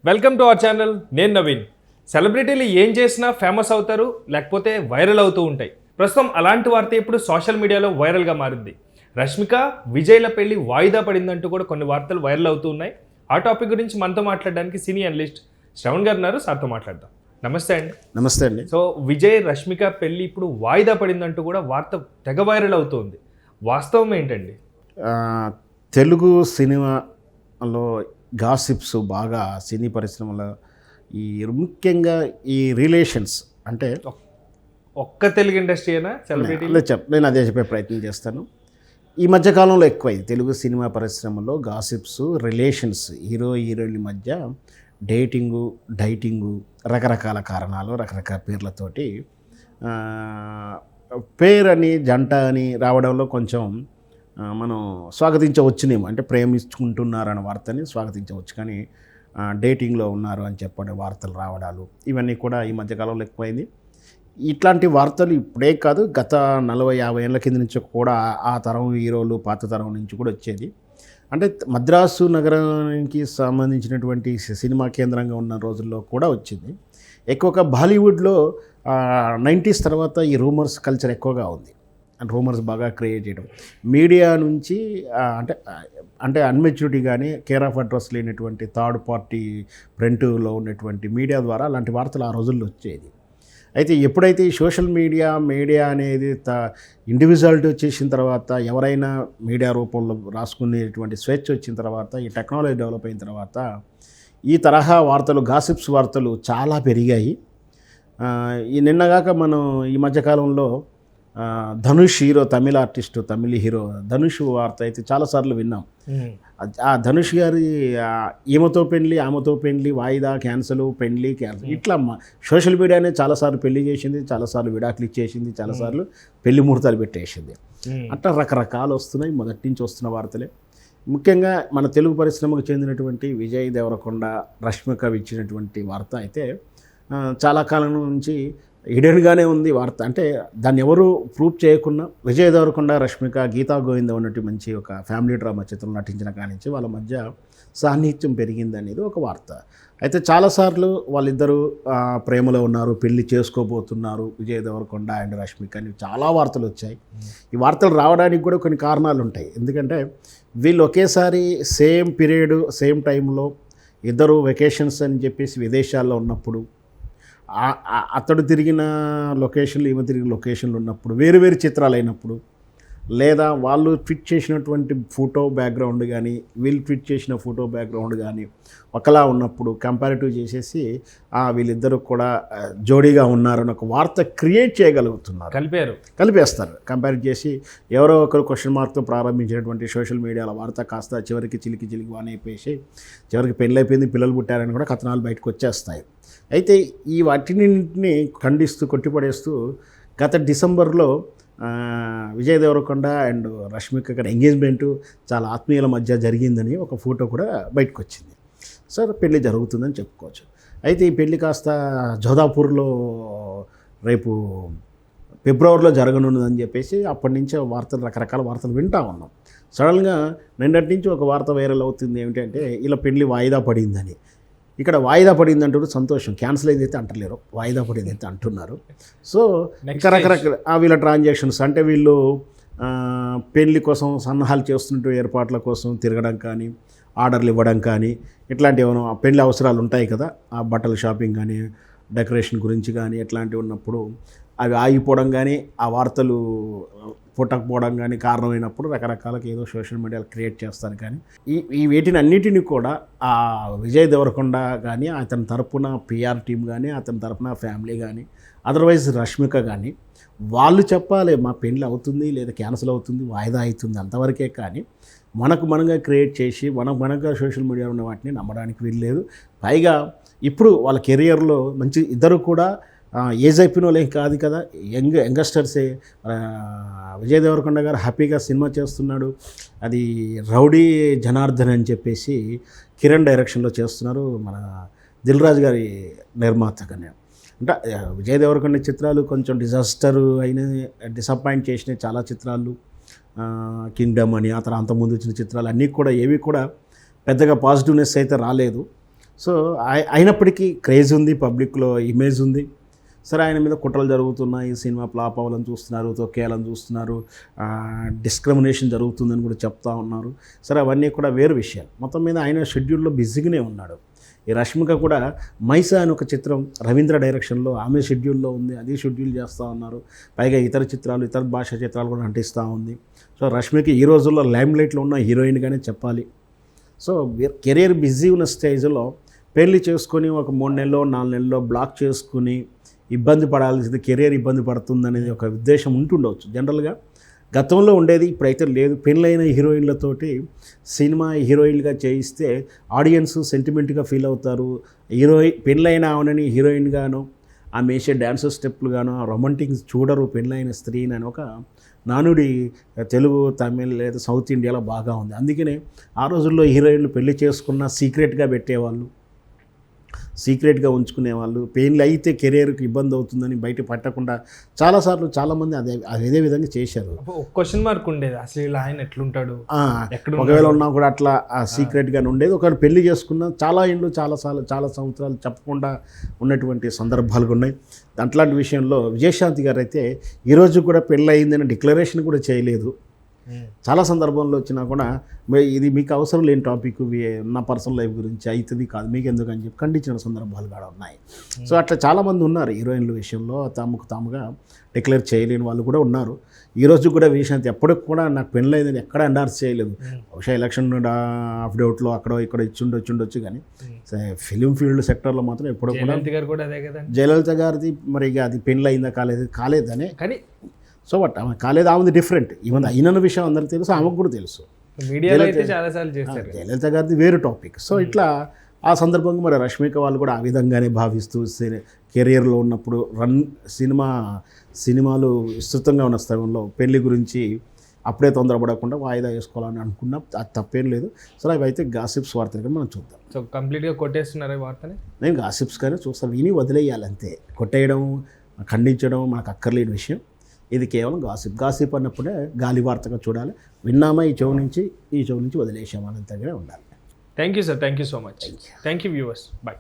Welcome to our channel. నేను నవీన్. సెలబ్రిటీలు ఏం చేసినా ఫేమస్ అవుతారు, లేకపోతే వైరల్ అవుతూ ఉంటాయి. ప్రస్తుతం అలాంటి వార్త ఇప్పుడు సోషల్ మీడియాలో వైరల్గా మారింది. రష్మిక విజయ్ల పెళ్లి వాయిదా పడిందంటూ కూడా కొన్ని వార్తలు వైరల్ అవుతూ ఉన్నాయి. ఆ టాపిక్ గురించి మనతో మాట్లాడడానికి సినీ అనలిస్ట్ శ్రవణ్ గారు ఉన్నారు. సార్తో మాట్లాడదాం. నమస్తే అండి. నమస్తే అండి. సో విజయ్ రష్మిక పెళ్లి ఇప్పుడు వాయిదా పడిందంటూ కూడా వార్త తెగ వైరల్ అవుతుంది. వాస్తవం ఏంటండి? తెలుగు సినిమాలో గాసిప్స్ బాగా సినీ పరిశ్రమలో ఈ ముఖ్యంగా ఈ రిలేషన్స్ అంటే ఒక్క తెలుగు ఇండస్ట్రీ అయినా సెలబ్రిటీ నేను అదే చెప్పే ప్రయత్నం చేస్తాను. ఈ మధ్యకాలంలో ఎక్కువైంది తెలుగు సినిమా పరిశ్రమలో గాసిప్స్, రిలేషన్స్, హీరో హీరోయిన్ల మధ్య డేటింగు, డైటింగు, రకరకాల కారణాలు, రకరకాల పేర్లతోటి పేరని జంట అని రావడంలో కొంచెం మనం స్వాగతించవచ్చునేమో. అంటే ప్రేమించుకుంటున్నారన్న వార్తని స్వాగతించవచ్చు, కానీ డేటింగ్లో ఉన్నారు అని చెప్పే వార్తలు రావడాలు ఇవన్నీ కూడా ఈ మధ్యకాలంలో ఎక్కువైంది. ఇట్లాంటి వార్తలు ఇప్పుడే కాదు, గత 40-50 ఏళ్ళ కింద నుంచి కూడా ఆ తరం హీరోలు, పాత తరం నుంచి కూడా వచ్చేది. అంటే మద్రాసు నగరానికి సంబంధించినటువంటి సినిమా కేంద్రంగా ఉన్న రోజుల్లో కూడా వచ్చింది. ఎక్కువగా బాలీవుడ్లో 90s తర్వాత ఈ రూమర్స్ కల్చర్ ఎక్కువగా ఉంది. రూమర్స్ బాగా క్రియేట్ చేయడం, మీడియా నుంచి అంటే అన్మెచ్యూరిటీ కానీ కేర్ ఆఫ్ అడ్రస్ లేనటువంటి థర్డ్ పార్టీ ప్రింట్లో ఉన్నటువంటి మీడియా ద్వారా అలాంటి వార్తలు ఆ రోజుల్లో వచ్చేది. అయితే ఎప్పుడైతే ఈ సోషల్ మీడియా అనేది ఇండివిజువాలిటీ వచ్చేసిన తర్వాత, ఎవరైనా మీడియా రూపంలో రాసుకునేటువంటి స్వేచ్ఛ వచ్చిన తర్వాత, ఈ టెక్నాలజీ డెవలప్ అయిన తర్వాత ఈ తరహా వార్తలు, గాసిప్స్ వార్తలు చాలా పెరిగాయి. ఈ నిన్నగాక మనం ఈ మధ్యకాలంలో ధనుష్ హీరో, తమిళ ఆర్టిస్టు, తమిళ హీరో ధనుష్ వార్త అయితే చాలాసార్లు విన్నాం. ఆ ధనుష్ గారి ఈమెతో పెళ్ళి, ఆమెతో పెళ్ళి, వాయిదా, క్యాన్సల్, పెళ్ళి క్యాన్సల్, ఇట్లా సోషల్ మీడియానే చాలాసార్లు పెళ్లి చేసింది, చాలాసార్లు విడాకులు ఇచ్చేసింది, చాలాసార్లు పెళ్లి ముహూర్తాలు పెట్టేసింది. అట్లా రకరకాలు వస్తున్నాయి. మొదటి నుంచి వస్తున్న వార్తలే. ముఖ్యంగా మన తెలుగు పరిశ్రమకు చెందినటువంటి విజయ్ దేవరకొండ, రష్మిక ఇచ్చినటువంటి వార్త అయితే చాలా కాలం నుంచి హిడెన్గానే ఉంది వార్త. అంటే దాన్ని ఎవరు ప్రూవ్ చేయకుండా విజయ్ దేవరకొండ, రష్మిక, గీతా గోవింద ఉన్నట్టు మంచి ఒక ఫ్యామిలీ డ్రామా చిత్రం నటించిన కానించి వాళ్ళ మధ్య సాన్నిహిత్యం పెరిగింది అనేది ఒక వార్త. అయితే చాలాసార్లు వాళ్ళిద్దరూ ప్రేమలో ఉన్నారు, పెళ్లి చేసుకోబోతున్నారు విజయ్ దేవరకొండ అండ్ రష్మిక అని చాలా వార్తలు వచ్చాయి. ఈ వార్తలు రావడానికి కూడా కొన్ని కారణాలు ఉంటాయి. ఎందుకంటే వీళ్ళు ఒకేసారి సేమ్ పీరియడ్, సేమ్ టైంలో ఇద్దరు వెకేషన్స్ అని చెప్పేసి విదేశాల్లో ఉన్నప్పుడు, అతడు తిరిగిన లొకేషన్లు, ఈమె తిరిగిన లొకేషన్లు ఉన్నప్పుడు, వేరు వేరు చిత్రాలు అయినప్పుడు, లేదా వాళ్ళు ట్వీట్ చేసినటువంటి ఫోటో బ్యాక్గ్రౌండ్ కానీ వీళ్ళు ట్వీట్ చేసిన ఫోటో బ్యాక్గ్రౌండ్ కానీ ఒకలా ఉన్నప్పుడు కంపారిటివ్ చేసేసి వీళ్ళిద్దరూ కూడా జోడీగా ఉన్నారని ఒక వార్త క్రియేట్ చేయగలుగుతున్నారు. కలిపేస్తారు. కంపేర్ చేసి ఎవరో ఒకరు క్వశ్చన్ మార్క్తో ప్రారంభించినటువంటి సోషల్ మీడియాలో వార్త కాస్త చివరికి చిలికి వాని అయిపోయి చివరికి పెళ్ళైపోయింది, పిల్లలు పుట్టారని కూడా కథనాలు బయటకు వచ్చేస్తాయి. అయితే ఈ వాటిని ఖండిస్తూ, కొట్టిపడేస్తూ గత డిసెంబర్లో విజయ్ దేవరకొండ అండ్ రష్మిక గారి ఎంగేజ్మెంటు చాలా ఆత్మీయుల మధ్య జరిగిందని ఒక ఫోటో కూడా బయటకు వచ్చింది. సార్ పెళ్ళి జరుగుతుందని చెప్పుకోవచ్చు. అయితే ఈ పెళ్ళి కాస్త జోధాపూర్లో రేపు ఫిబ్రవరిలో జరగనున్నదని చెప్పేసి అప్పటి నుంచే వార్తలు, రకరకాల వార్తలు వింటూ ఉన్నాం. సడన్గా నిన్నటి నుంచి ఒక వార్త వైరల్ అవుతుంది. ఏమిటంటే ఇలా పెళ్ళి వాయిదా పడిందని. ఇక్కడ వాయిదా పడింది అంటూ సంతోషం, క్యాన్సిల్ అయింది అయితే అంటలేరు, వాయిదా పడింది అయితే అంటున్నారు. సో ఇంకా రకరకాల వీళ్ళ ట్రాన్సాక్షన్స్, అంటే వీళ్ళు పెళ్లి కోసం సన్నాహాలు చేస్తున్నట్టు ఏర్పాట్ల కోసం తిరగడం కానీ, ఆర్డర్లు ఇవ్వడం కానీ, ఇట్లాంటివి ఏమైనా పెళ్లి అవసరాలు ఉంటాయి కదా, ఆ బట్టల షాపింగ్ కానీ, డెకరేషన్ గురించి కానీ, ఇట్లాంటివి ఉన్నప్పుడు అవి ఆగిపోవడం కానీ, ఆ వార్తలు పుట్టకపోవడం కానీ కారణమైనప్పుడు రకరకాలకి ఏదో సోషల్ మీడియాలో క్రియేట్ చేస్తారు. కానీ ఈ వీటిని అన్నిటినీ కూడా ఆ విజయ్ దేవరకొండ కానీ, అతని తరపున పిఆర్ టీం కానీ, అతని తరపున ఫ్యామిలీ కానీ, అదర్వైజ్ రష్మిక కానీ వాళ్ళు చెప్పాలి మా పెళ్ళి అవుతుంది లేదా క్యాన్సిల్ అవుతుంది, వాయిదా అవుతుంది అంతవరకే. కానీ మనంగా క్రియేట్ చేసి మనగా సోషల్ మీడియాలో ఉన్న వాటిని నమ్మడానికి వీల్లేదు. పైగా ఇప్పుడు వాళ్ళ కెరియర్లో మంచి ఇద్దరు కూడా ఏజ్ అయిపోయిన వాళ్ళు ఏం కాదు కదా, యంగస్టర్సే. విజయ్ దేవరకొండ గారు హ్యాపీగా సినిమా చేస్తున్నాడు, అది రౌడీ జనార్దన్ అని చెప్పేసి కిరణ్ డైరెక్షన్లో చేస్తున్నారు, మన దిల్ రాజు గారి నిర్మాతగానే. అంటే విజయ్ దేవరకొండ చిత్రాలు కొంచెం డిజాస్టర్ అయిన, డిసప్పాయింట్ చేసిన చాలా చిత్రాలు, కింగ్డమ్ అని, ఆ తర్వాత అంతకుముందు వచ్చిన చిత్రాలు అన్నీ కూడా ఏవి కూడా పెద్దగా పాజిటివ్నెస్ అయితే రాలేదు. సో అయినప్పటికీ క్రేజ్ ఉంది, పబ్లిక్లో ఇమేజ్ ఉంది. సరే ఆయన మీద కుట్రలు జరుగుతున్నాయి, సినిమా ఫ్లాప్ అవ్వాలని చూస్తున్నారు, తొక్కేయాలని చూస్తున్నారు, డిస్క్రిమినేషన్ జరుగుతుందని కూడా చెప్తా ఉన్నారు. సరే అవన్నీ కూడా వేరు విషయాలు. మొత్తం మీద ఆయన షెడ్యూల్లో బిజీగానే ఉన్నాడు. ఈ రష్మిక కూడా మైసా అని ఒక చిత్రం రవీంద్ర డైరెక్షన్లో ఆమె షెడ్యూల్లో ఉంది, అది షెడ్యూల్ చేస్తూ ఉన్నారు. పైగా ఇతర చిత్రాలు, ఇతర భాషా చిత్రాలు కూడా నటిస్తూ ఉంది. సో రష్మిక ఈ రోజుల్లో లైమ్లైట్లో ఉన్న హీరోయిన్గానే చెప్పాలి. సో కెరీర్ బిజీ ఉన్న స్టేజ్లో పెళ్లి చేసుకొని ఒక 3 నెలలో 4 నెలల్లో బ్లాక్ చేసుకుని ఇబ్బంది పడాల్సింది, కెరీర్ ఇబ్బంది పడుతుందనేది ఒక ఉద్దేశం ఉంటుండవచ్చు జనరల్గా. గతంలో ఉండేది, ఇప్పుడైతే లేదు. పెళ్ళైన హీరోయిన్లతోటి సినిమా హీరోయిన్గా చేయిస్తే ఆడియన్స్ సెంటిమెంట్గా ఫీల్ అవుతారు. పెళ్ళైన ఆమెనని హీరోయిన్గాను, ఆమె వేసే డ్యాన్స్ స్టెప్లు గాను రొమాంటిక్ చూడరు పెళ్ళైన స్త్రీని అని ఒక నానుడి తెలుగు, తమిళ్ లేదా సౌత్ ఇండియాలో బాగా ఉంది. అందుకనే ఆ రోజుల్లో హీరోయిన్లు పెళ్లి చేసుకున్న సీక్రెట్గా పెట్టేవాళ్ళు, సీక్రెట్గా ఉంచుకునేవాళ్ళు. పెయిన్లు అయితే కెరీర్కి ఇబ్బంది అవుతుందని బయట పట్టకుండా చాలాసార్లు చాలామంది అదే విధంగా చేశారు. ఒక క్వశ్చన్ మార్క్ ఉండేది, అసలు ఇలా ఆయన ఎట్లుంటాడు, ఒకవేళ ఉన్నా కూడా అట్లా సీక్రెట్గానే ఉండేది. ఒకవేళ పెళ్లి చేసుకున్న చాలా ఇండ్లు చాలా సంవత్సరాలు చెప్పకుండా ఉన్నటువంటి సందర్భాలు ఉన్నాయి. అట్లాంటి విషయంలో విజయశాంతి గారు అయితే ఈరోజు కూడా పెళ్ళి అయిందని డిక్లరేషన్ కూడా చేయలేదు. చాలా సందర్భంలో వచ్చినా కూడా ఇది మీకు అవసరం లేని టాపిక్, నా పర్సనల్ లైఫ్ గురించి అవుతుంది కాదు మీకు ఎందుకు అని చెప్పి ఖండించిన సందర్భాలు కూడా ఉన్నాయి. సో అట్లా చాలామంది ఉన్నారు హీరోయిన్ల విషయంలో తాముగా డిక్లేర్ చేయలేని వాళ్ళు కూడా ఉన్నారు. ఈరోజు కూడా విజయశాంతి ఎప్పటికి కూడా నాకు పెళ్ళైందని ఎక్కడ ఎండార్స్ చేయలేదు. బహుశా ఎలక్షన్ అఫిడవిట్లో అక్కడో ఇక్కడ ఇచ్చుండొచ్చు కానీ ఫిలిం ఫీల్డ్ సెక్టర్లో మాత్రం ఎప్పుడో కూడా జయలలిత గారిది మరి ఇక అది పెళ్ళి అయిందా కాలేదనే కానీ సో బట్ ఆమె కాలేదు, ఆమెది డిఫరెంట్. ఈవెన్ అయిన విషయం అందరికీ తెలుసు, ఆమెకు కూడా తెలుసు. జయలలిత గారిది వేరు టాపిక్. సో ఇట్లా ఆ సందర్భంగా మరి రష్మిక వాళ్ళు కూడా ఆ విధంగానే భావిస్తూ కెరియర్లో ఉన్నప్పుడు సినిమాలు విస్తృతంగా ఉన్న స్థలంలో పెళ్లి గురించి అప్పుడే తొందరపడకుండా వాయిదా వేసుకోవాలని అనుకున్నా అది తప్పేం లేదు. సో అవైతే గాసిప్స్ వార్తలు కానీ మనం చూద్దాం. సో కంప్లీట్గా కొట్టేస్తున్నారు ఈ వార్తని. నేను గాసిప్స్ కానీ చూస్తాను, విని వదిలేయాలంతే. కొట్టేయడం, ఖండించడం మనకు అక్కర్లేని విషయం. ఇది కేవలం గాసిప్ అన్నప్పుడే గాలి వార్తగా చూడాలి. విన్నామా ఈ చెవు నుంచి వదిలేసామా అనంతగానే ఉండాలి. Thank you sir, thank you so much. Thank you viewers, bye.